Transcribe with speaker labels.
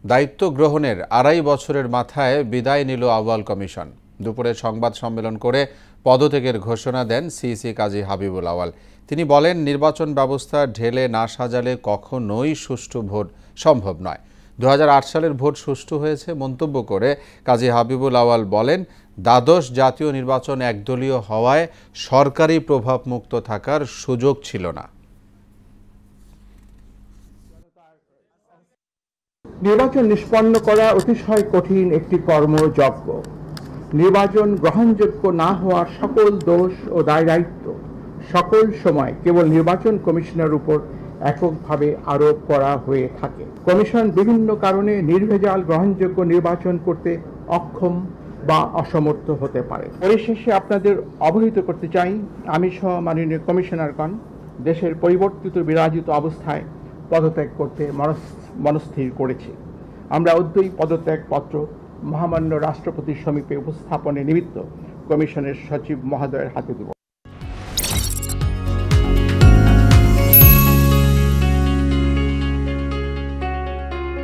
Speaker 1: দায়িত্ব গ্রহণের ২.৫ বছরের মাথায় বিদায় নিল আউয়াল কমিশন। দুপুরে সংবাদ সম্মেলন করে পদত্যাগের ঘোষণা দেন সিইসি কাজী হাবিবুল আউয়াল। তিনি বলেন, নির্বাচন ব্যবস্থা ঢেলে না সাজালে কখনোই সুষ্ঠু ভোট সম্ভব নয়। ২০০৮ সালের ভোট সুষ্ঠু হয়েছে মন্তব্য করে কাজী হাবিবুল আউয়াল বলেন, দ্বাদশ জাতীয় নির্বাচন একদলীয় হওয়ায় সরকারি প্রভাবমুক্ত থাকার সুযোগ ছিল না।
Speaker 2: নির্বাচন নিষ্পন্ন করা অতিশয় কঠিন একটি কর্মযজ্ঞ। নির্বাচন গ্রহণযোগ্য না হওয়ার সকল দোষ ও দায়-দায়িত্ব সকল সময় কেবল নির্বাচন কমিশনের উপর এককভাবে আরোপ করা হয়ে থাকে। কমিশন বিভিন্ন কারণে নির্ভেজাল গ্রহণযোগ্য নির্বাচন করতে অক্ষম বা অসমর্থ হতে পারে। পরিশেষে আপনাদের অবহিত করতে চাই, আমি সহ মাননীয় কমিশনারগণ দেশের পরিবর্তিত বিরাজিত অবস্থায় পদত্যাগ করতে মনস্থির করেছি। আমরা অদ্যই পদত্যাগপত্র মহামান্য রাষ্ট্রপতির সমীপে উপস্থাপনের নিমিত্ত কমিশনের সচিব মহোদয়ের হাতে দেব।